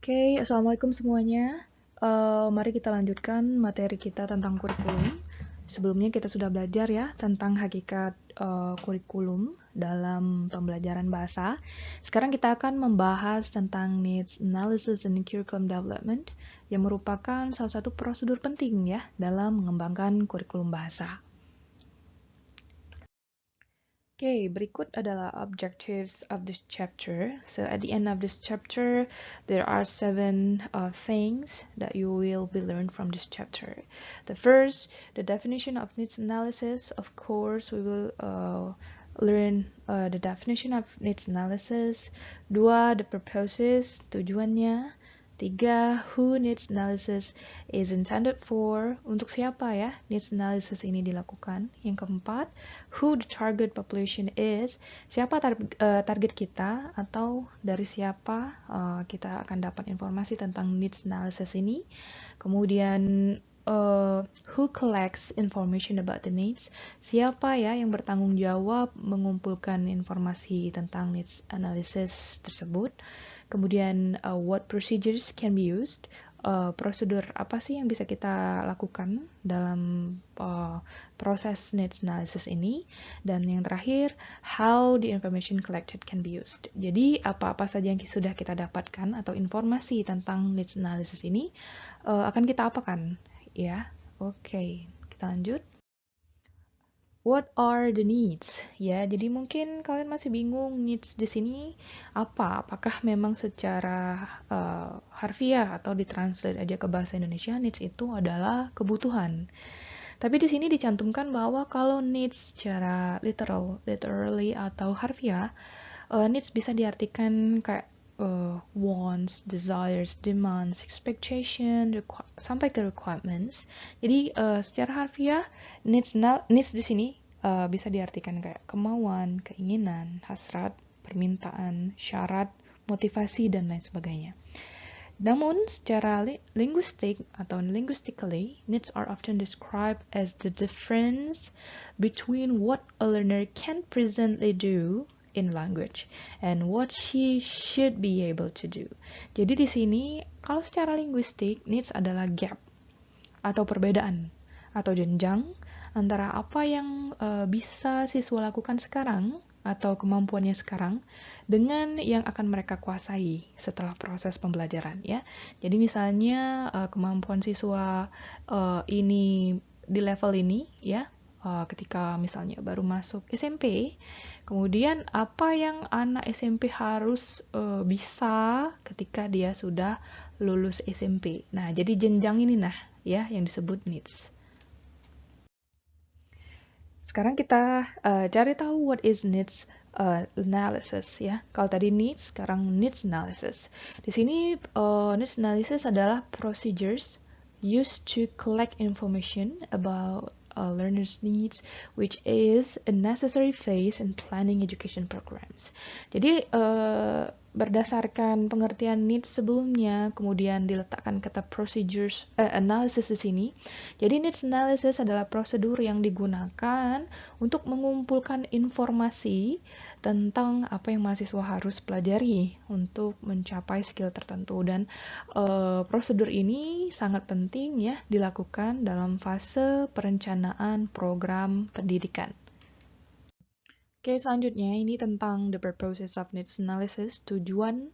Oke, Assalamualaikum semuanya. Mari kita lanjutkan materi kita tentang kurikulum. Sebelumnya kita sudah belajar ya tentang hakikat kurikulum dalam pembelajaran bahasa. Sekarang kita akan membahas tentang needs analysis and curriculum development yang merupakan salah satu prosedur penting ya dalam mengembangkan kurikulum bahasa. Okay, berikut adalah objectives of this chapter. So at the end of this chapter, there are 7 things that you will be learned from this chapter. The first, the definition of needs analysis. Of course, we will learn the definition of needs analysis. 2, the purposes, tujuannya. 3, who needs analysis is intended for, untuk siapa ya needs analysis ini dilakukan. Yang keempat, who the target population is, siapa target kita atau dari siapa kita akan dapat informasi tentang needs analysis ini. Kemudian who collects information about the needs, siapa ya yang bertanggung jawab mengumpulkan informasi tentang needs analysis tersebut. Kemudian what procedures can be used, prosedur apa sih yang bisa kita lakukan dalam proses needs analysis ini. Dan yang terakhir, how the information collected can be used. Jadi apa-apa saja yang sudah kita dapatkan atau informasi tentang needs analysis ini akan kita apakan ya. Oke, kita lanjut. What are the needs? Ya, jadi mungkin kalian masih bingung needs di sini apa? Apakah memang secara harfiah atau ditranslate aja ke bahasa Indonesia needs itu adalah kebutuhan. Tapi di sini dicantumkan bahwa kalau needs secara literally atau harfiah, needs bisa diartikan kayak wants, desires, demands, expectation, sampai ke requirements. Jadi secara harfiah needs di sini bisa diartikan kayak kemauan, keinginan, hasrat, permintaan, syarat, motivasi dan lain sebagainya. Namun secara linguistic atau linguistically, needs are often described as the difference between what a learner can presently do in language and what she should be able to do. Jadi di sini kalau secara linguistik needs adalah gap atau perbedaan atau jenjang antara apa yang bisa siswa lakukan sekarang atau kemampuannya sekarang dengan yang akan mereka kuasai setelah proses pembelajaran ya. Jadi misalnya kemampuan siswa ini di level ini ya, ketika misalnya baru masuk SMP, kemudian apa yang anak SMP harus bisa ketika dia sudah lulus SMP. Nah, jadi jenjang ini ya yang disebut needs. Sekarang kita cari tahu what is needs analysis ya. Kalau tadi needs, sekarang needs analysis. Di sini needs analysis adalah procedures used to collect information about learners' needs, which is a necessary phase in planning education programs. Jadi berdasarkan pengertian needs sebelumnya, kemudian diletakkan kata procedures analysis di sini. Jadi needs analysis adalah prosedur yang digunakan untuk mengumpulkan informasi tentang apa yang mahasiswa harus pelajari untuk mencapai skill tertentu, dan prosedur ini sangat penting ya dilakukan dalam fase perencanaan program pendidikan. Oke, selanjutnya ini tentang the purposes of needs analysis, tujuan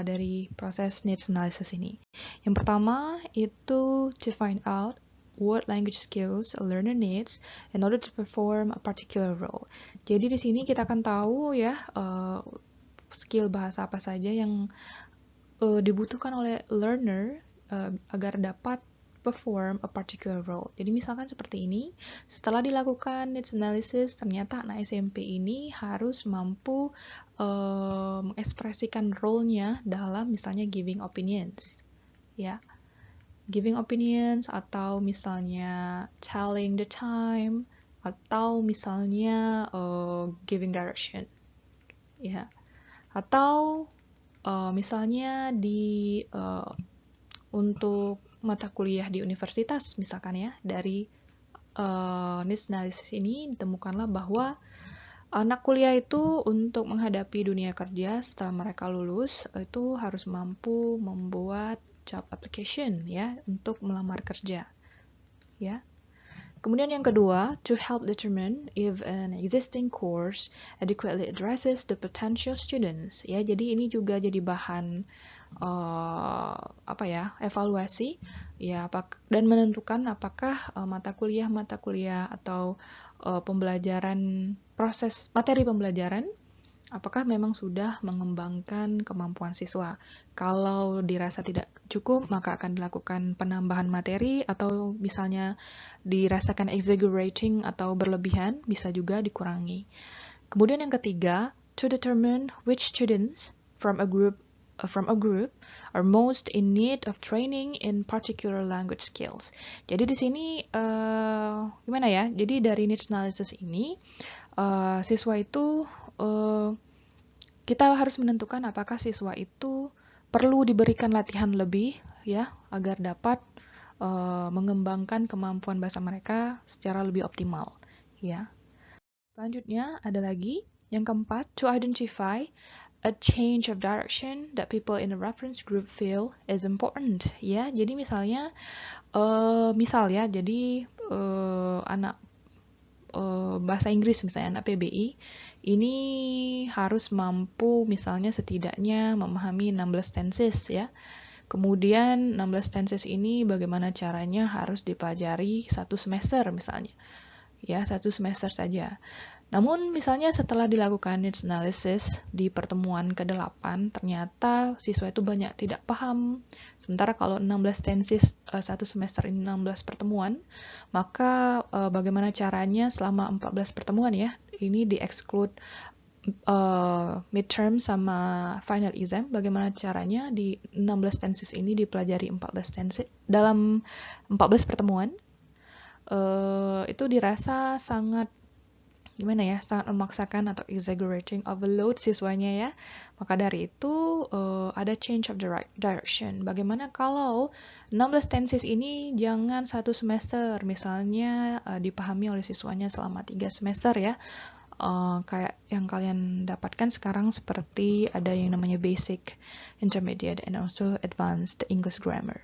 dari proses needs analysis ini. Yang pertama itu to find out what language skills a learner needs in order to perform a particular role. Jadi di sini kita akan tahu ya skill bahasa apa saja yang dibutuhkan oleh learner agar dapat perform a particular role. Jadi misalkan seperti ini, setelah dilakukan needs analysis, ternyata anak SMP ini harus mampu mengekspresikan role-nya dalam misalnya giving opinions, ya, giving opinions atau misalnya telling the time atau misalnya giving direction, ya, atau misalnya di untuk mata kuliah di universitas misalkan ya, dari needs analysis ini ditemukanlah bahwa Anak kuliah itu untuk menghadapi dunia kerja setelah mereka lulus itu harus mampu membuat job application ya untuk melamar kerja ya. Kemudian yang kedua, to help determine if an existing course adequately addresses the potential students ya. Jadi ini juga jadi bahan evaluasi ya, dan menentukan apakah mata kuliah atau materi pembelajaran apakah memang sudah mengembangkan kemampuan siswa. Kalau dirasa tidak cukup, maka akan dilakukan penambahan materi, atau misalnya dirasakan exaggerating atau berlebihan, bisa juga dikurangi. Kemudian yang ketiga, to determine which students from a group are most in need of training in particular language skills. Jadi di sini gimana ya? Jadi dari needs analysis ini siswa itu kita harus menentukan apakah siswa itu perlu diberikan latihan lebih ya agar dapat mengembangkan kemampuan bahasa mereka secara lebih optimal ya. Selanjutnya ada lagi yang keempat, to identify a change of direction that people in a reference group feel is important ya. Jadi misalnya anak bahasa Inggris misalnya anak PBI ini harus mampu misalnya setidaknya memahami 16 tenses ya. Kemudian 16 tenses ini bagaimana caranya harus dipelajari satu semester misalnya. Ya, satu semester saja. Namun misalnya setelah dilakukan needs analysis di pertemuan ke-8 ternyata siswa itu banyak tidak paham. Sementara kalau 16 tenses satu semester ini 16 pertemuan, maka bagaimana caranya selama 14 pertemuan ya, ini di-exclude midterm sama final exam, bagaimana caranya di 16 tenses ini dipelajari 14 tenses dalam 14 pertemuan. Itu dirasa sangat sangat memaksakan atau exaggerating overload siswanya ya. Maka dari itu ada change of direction. Bagaimana kalau 16 tenses ini jangan satu semester, misalnya dipahami oleh siswanya selama 3 semester ya. Kayak yang kalian dapatkan sekarang seperti ada yang namanya basic, intermediate, and also advanced English grammar.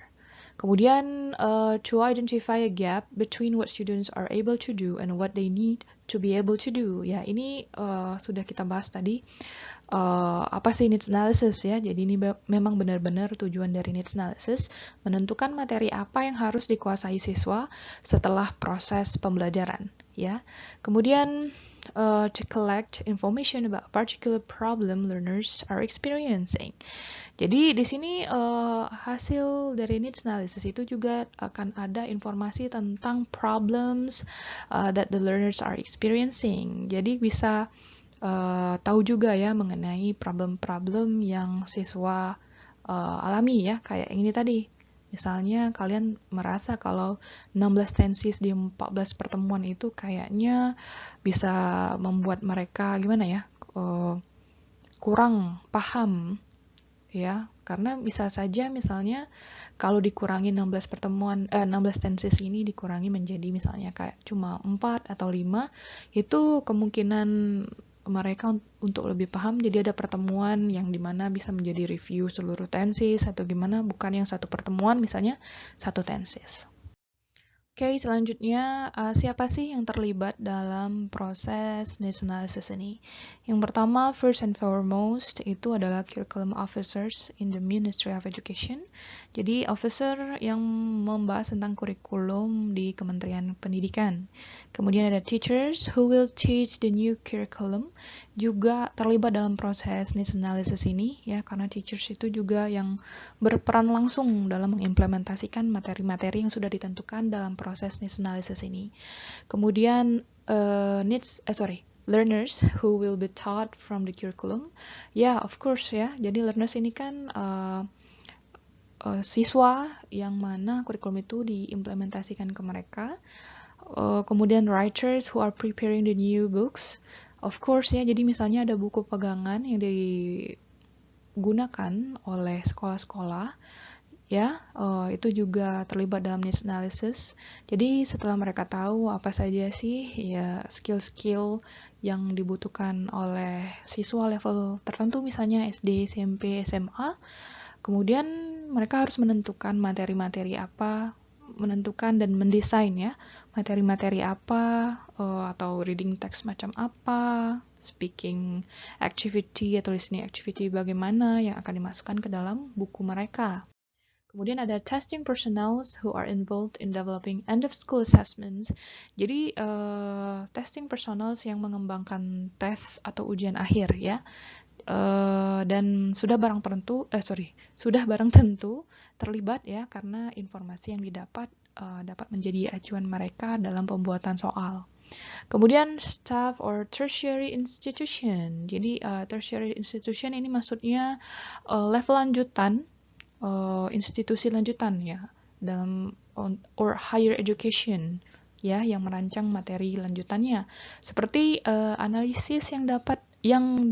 Kemudian, to identify a gap between what students are able to do and what they need to be able to do. Ya, ini sudah kita bahas tadi. Apa sih needs analysis ya? Jadi ini memang benar-benar tujuan dari needs analysis, menentukan materi apa yang harus dikuasai siswa setelah proses pembelajaran. Ya, kemudian to collect information about particular problem learners are experiencing. Jadi di sini hasil dari needs analysis itu juga akan ada informasi tentang problems that the learners are experiencing. Jadi bisa tahu juga ya mengenai problem-problem yang siswa alami ya, kayak yang ini tadi. Misalnya kalian merasa kalau 16 tenses di 14 pertemuan itu kayaknya bisa membuat mereka kurang paham ya, karena bisa saja misalnya kalau dikurangi 16 tenses ini dikurangi menjadi misalnya kayak cuma 4 atau 5, itu kemungkinan mereka untuk lebih paham jadi ada pertemuan yang dimana bisa menjadi review seluruh tenses atau gimana, bukan yang satu pertemuan misalnya satu tenses. Oke, selanjutnya siapa sih yang terlibat dalam proses needs analysis ini? Yang pertama, first and foremost, itu adalah curriculum officers in the Ministry of Education. Jadi, officer yang membahas tentang kurikulum di Kementerian Pendidikan. Kemudian ada teachers who will teach the new curriculum, juga terlibat dalam proses needs analysis ini, ya, karena teachers itu juga yang berperan langsung dalam mengimplementasikan materi-materi yang sudah ditentukan dalam proses needs analysis ini. Kemudian learners who will be taught from the curriculum. Ya, of course ya. Jadi learners ini kan siswa yang mana kurikulum itu diimplementasikan ke mereka. Kemudian writers who are preparing the new books. Of course ya. Jadi misalnya ada buku pegangan yang digunakan oleh sekolah-sekolah ya, itu juga terlibat dalam needs analysis. Jadi setelah mereka tahu apa saja sih ya skill-skill yang dibutuhkan oleh siswa level tertentu, misalnya SD, SMP, SMA, kemudian mereka harus menentukan materi-materi apa, menentukan dan mendesain ya materi-materi apa, atau reading text macam apa, speaking activity atau listening activity bagaimana yang akan dimasukkan ke dalam buku mereka. Kemudian ada testing personnels who are involved in developing end of school assessments. Jadi testing personnels yang mengembangkan tes atau ujian akhir ya. Dan sudah barang tentu terlibat ya karena informasi yang didapat dapat menjadi acuan mereka dalam pembuatan soal. Kemudian staff or tertiary institution. Jadi tertiary institution ini maksudnya level lanjutan, institusi lanjutan ya dalam or higher education ya yang merancang materi lanjutannya seperti analisis yang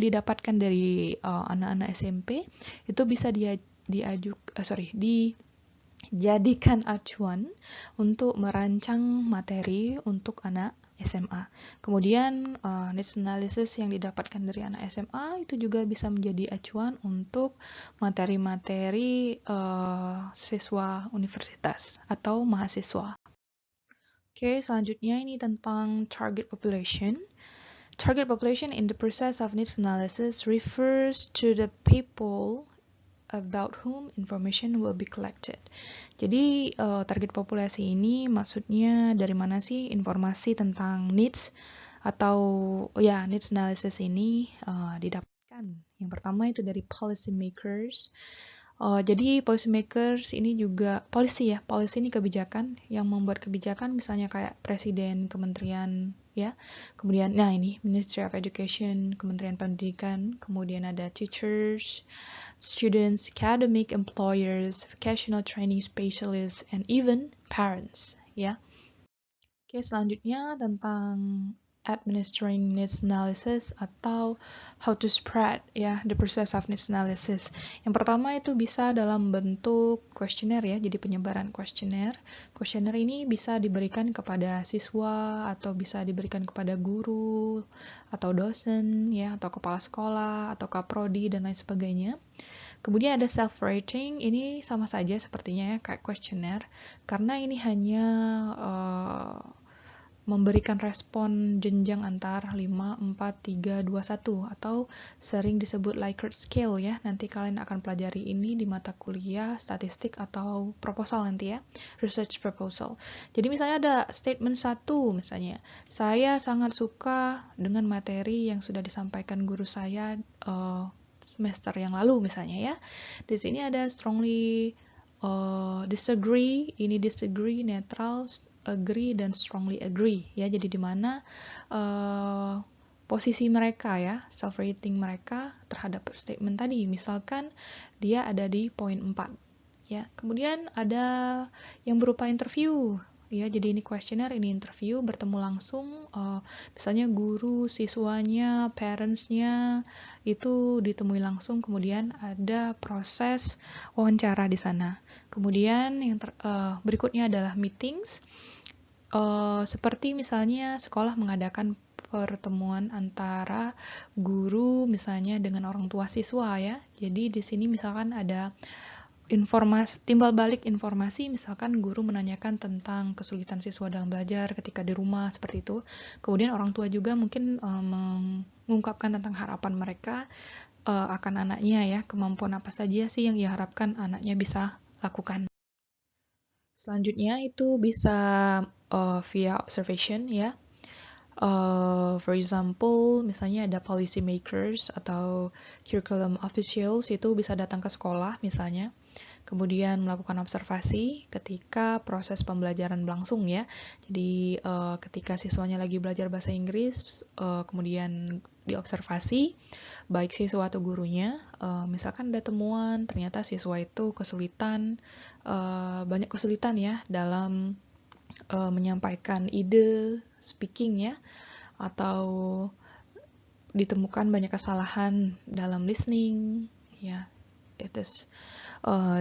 didapatkan dari anak-anak SMP itu bisa dijadikan acuan untuk merancang materi untuk anak SMA. Kemudian needs analysis yang didapatkan dari anak SMA itu juga bisa menjadi acuan untuk materi-materi siswa universitas atau mahasiswa. Oke, selanjutnya ini tentang target population. Target population in the process of needs analysis refers to the people about whom information will be collected. Jadi target populasi ini maksudnya dari mana sih informasi tentang needs atau ya needs analysis ini didapatkan. Yang pertama itu dari policy makers. Jadi policy makers ini juga policy ini kebijakan yang membuat kebijakan misalnya kayak presiden, kementerian ya. Kemudian ini Ministry of Education, Kementerian Pendidikan, kemudian ada teachers, students, academic employers, vocational training specialists, and even parents ya. Oke, selanjutnya tentang administering needs analysis atau how to spread ya the process of needs analysis. Yang pertama itu bisa dalam bentuk kuesioner ya, jadi penyebaran kuesioner. Kuesioner ini bisa diberikan kepada siswa atau bisa diberikan kepada guru atau dosen ya atau kepala sekolah atau kaprodi dan lain sebagainya. Kemudian ada self-rating, ini sama saja sepertinya ya kayak kuesioner karena ini hanya memberikan respon jenjang antar 5, 4, 3, 2, 1 atau sering disebut Likert scale ya. Nanti kalian akan pelajari ini di mata kuliah statistik atau proposal nanti ya, research proposal. Jadi misalnya ada statement 1 misalnya, saya sangat suka dengan materi yang sudah disampaikan guru saya semester yang lalu misalnya ya. Di sini ada strongly disagree, ini disagree, netral, agree dan strongly agree ya. Jadi di mana posisi mereka ya, self rating mereka terhadap statement tadi. Misalkan dia ada di poin 4 ya. Kemudian ada yang berupa interview ya. Jadi ini kuesioner, ini interview bertemu langsung misalnya guru, siswanya, parentsnya itu ditemui langsung, kemudian ada proses wawancara di sana. Kemudian yang berikutnya adalah meetings. Seperti misalnya sekolah mengadakan pertemuan antara guru misalnya dengan orang tua siswa ya. Jadi di sini misalkan ada timbal balik informasi, misalkan guru menanyakan tentang kesulitan siswa dalam belajar ketika di rumah seperti itu. Kemudian orang tua juga mungkin mengungkapkan tentang harapan mereka akan anaknya ya, kemampuan apa saja sih yang ia harapkan anaknya bisa lakukan. Selanjutnya itu bisa via observation ya. For example, misalnya ada policy makers atau curriculum officials itu bisa datang ke sekolah misalnya, kemudian melakukan observasi ketika proses pembelajaran berlangsung ya. Jadi ketika siswanya lagi belajar bahasa Inggris, kemudian diobservasi baik siswa atau gurunya, misalkan ada temuan ternyata siswa itu kesulitan, banyak kesulitan ya dalam menyampaikan ide speaking ya, atau ditemukan banyak kesalahan dalam listening ya. It is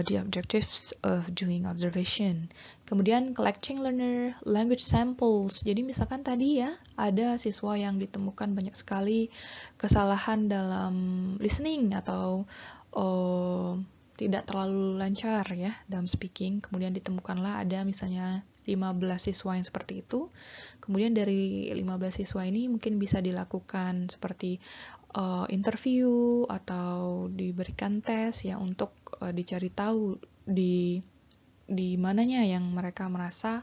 the objectives of doing observation. Kemudian collecting learner language samples. Jadi misalkan tadi ya, ada siswa yang ditemukan banyak sekali kesalahan dalam listening atau tidak terlalu lancar ya dalam speaking. Kemudian ditemukanlah ada misalnya 15 siswa yang seperti itu. Kemudian dari 15 siswa ini mungkin bisa dilakukan seperti interview atau diberikan tes ya untuk dicari tahu di mananya yang mereka merasa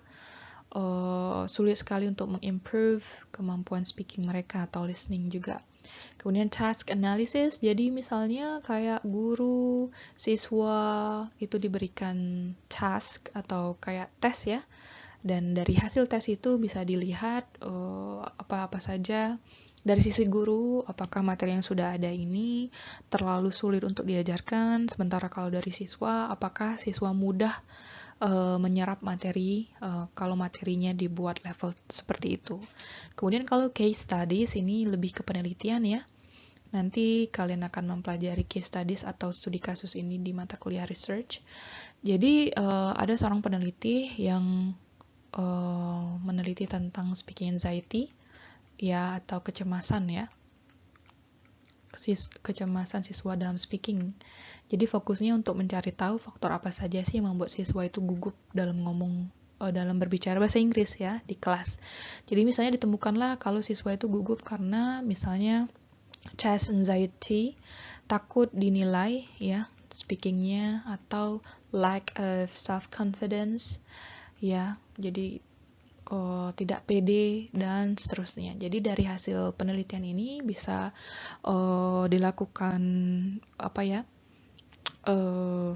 sulit sekali untuk mengimprove kemampuan speaking mereka atau listening juga. Kemudian task analysis, jadi misalnya kayak guru, siswa itu diberikan task atau kayak tes ya, dan dari hasil tes itu bisa dilihat apa-apa saja dari sisi guru, apakah materi yang sudah ada ini terlalu sulit untuk diajarkan, sementara kalau dari siswa, apakah siswa mudah menyerap materi kalau materinya dibuat level seperti itu. Kemudian kalau case studies ini lebih ke penelitian ya. Nanti kalian akan mempelajari case studies atau studi kasus ini di mata kuliah research. Jadi ada seorang peneliti yang meneliti tentang speaking anxiety ya atau kecemasan ya. Kecemasan siswa dalam speaking. Jadi fokusnya untuk mencari tahu faktor apa saja sih yang membuat siswa itu gugup dalam dalam berbicara bahasa Inggris ya di kelas. Jadi misalnya ditemukanlah kalau siswa itu gugup karena misalnya test anxiety, takut dinilai ya speakingnya, atau lack of self confidence ya. Jadi tidak pede dan seterusnya. Jadi dari hasil penelitian ini bisa dilakukan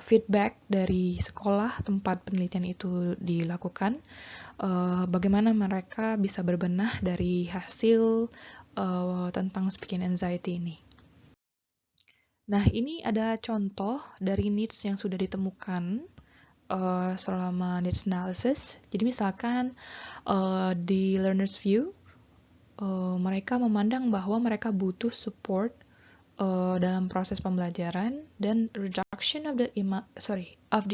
feedback dari sekolah tempat penelitian itu dilakukan, bagaimana mereka bisa berbenah dari hasil tentang speaking anxiety ini. Nah, ini ada contoh dari needs yang sudah ditemukan selama needs analysis. Jadi misalkan di learner's view, mereka memandang bahwa mereka butuh support dalam proses pembelajaran dan reduction of the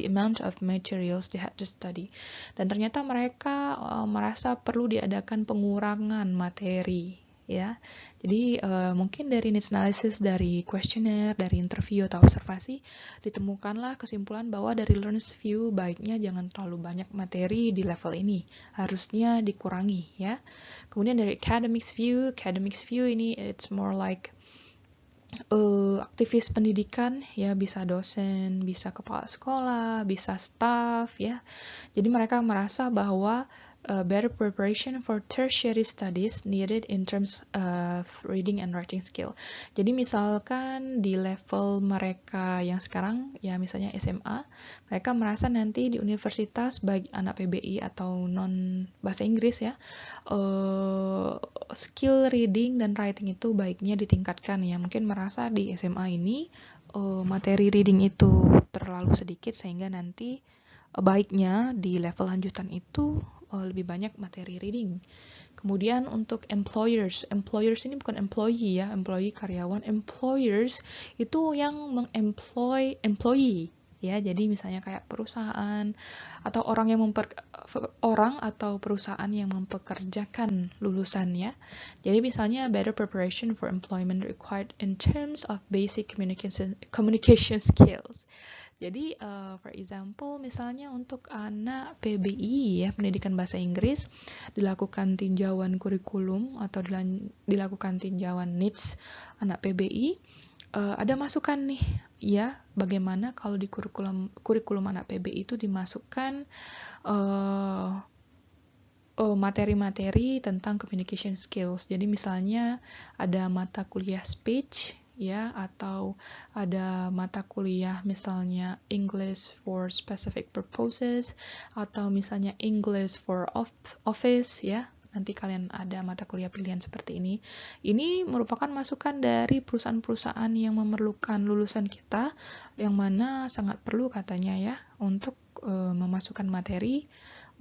amount of materials they had to study. Dan ternyata mereka merasa perlu diadakan pengurangan materi. Ya, jadi mungkin dari needs analysis, dari questionnaire, dari interview atau observasi, ditemukanlah kesimpulan bahwa dari learner's view baiknya jangan terlalu banyak materi di level ini, harusnya dikurangi ya. Kemudian dari academics view ini it's more like aktivis pendidikan ya, bisa dosen, bisa kepala sekolah, bisa staff ya. Jadi mereka merasa bahwa better preparation for tertiary studies needed in terms of reading and writing skill. Jadi misalkan di level mereka yang sekarang ya misalnya SMA, mereka merasa nanti di universitas baik anak PBI atau non bahasa Inggris ya, skill reading dan writing itu baiknya ditingkatkan ya. Mungkin merasa di SMA ini materi reading itu terlalu sedikit sehingga nanti baiknya di level lanjutan itu lebih banyak materi reading. Kemudian untuk employers ini bukan employee ya, employee karyawan. Employers itu yang mengemploy employee ya. Jadi misalnya kayak perusahaan atau orang atau perusahaan yang mempekerjakan lulusan ya. Jadi misalnya better preparation for employment required in terms of basic communication skills. Jadi, for example, misalnya untuk anak PBI ya, pendidikan bahasa Inggris, dilakukan tinjauan kurikulum atau dilakukan tinjauan needs anak PBI, ada masukan nih, ya, bagaimana kalau di kurikulum anak PBI itu dimasukkan materi-materi tentang communication skills. Jadi misalnya ada mata kuliah speech, ya, atau ada mata kuliah misalnya English for specific purposes, atau misalnya English for office ya, nanti kalian ada mata kuliah pilihan seperti ini. Ini merupakan masukan dari perusahaan-perusahaan yang memerlukan lulusan kita, yang mana sangat perlu katanya ya untuk memasukkan materi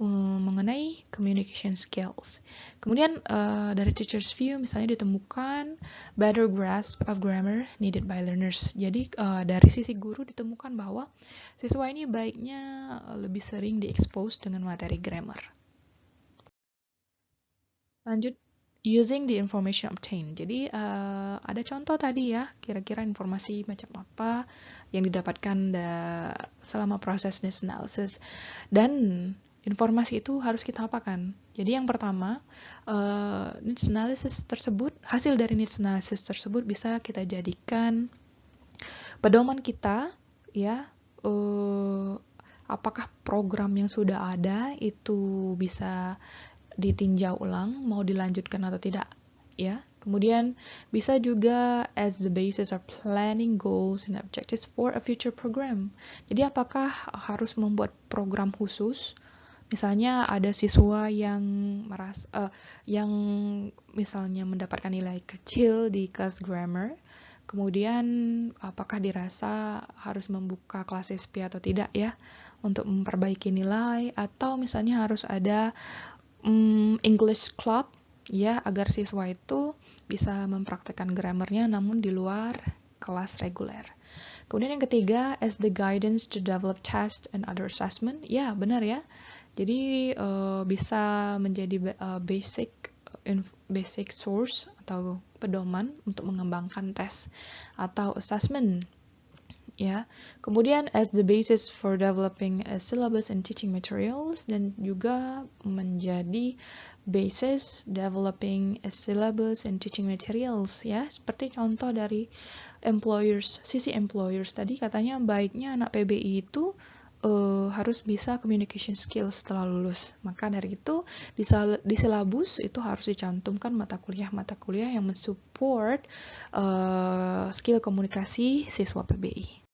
mengenai communication skills. Kemudian dari teacher's view misalnya ditemukan better grasp of grammar needed by learners. Jadi dari sisi guru ditemukan bahwa siswa ini baiknya lebih sering diekspos dengan materi grammar. Lanjut, using the information obtained. Jadi ada contoh tadi ya, kira-kira informasi macam apa yang didapatkan selama proses needs analysis, dan informasi itu harus kita apakan. Jadi yang pertama, needs analysis tersebut, hasil dari needs analysis tersebut bisa kita jadikan pedoman kita ya, apakah program yang sudah ada itu bisa ditinjau ulang, mau dilanjutkan atau tidak ya. Kemudian bisa juga as the basis of planning goals and objectives for a future program. Jadi apakah harus membuat program khusus? Misalnya ada siswa yang yang misalnya mendapatkan nilai kecil di kelas grammar, kemudian apakah dirasa harus membuka kelas SP atau tidak ya untuk memperbaiki nilai, atau misalnya harus ada English club ya agar siswa itu bisa mempraktekkan grammarnya namun di luar kelas reguler. Kemudian yang ketiga, as the guidance to develop test and other assessment. Ya, benar ya. Jadi bisa menjadi basic source atau pedoman untuk mengembangkan tes atau assessment. Ya, kemudian as the basis for developing a syllabus and teaching materials, dan juga menjadi basis developing a syllabus and teaching materials ya, seperti contoh dari sisi employers tadi katanya baiknya anak PBI itu harus bisa communication skills setelah lulus. Maka dari itu di silabus itu harus dicantumkan mata kuliah yang mensupport skill komunikasi siswa PBI.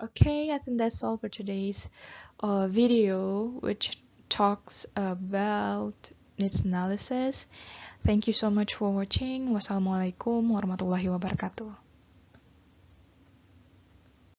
Okay, I think that's all for today's video, which talks about needs analysis. Thank you so much for watching. Wassalamualaikum warahmatullahi wabarakatuh.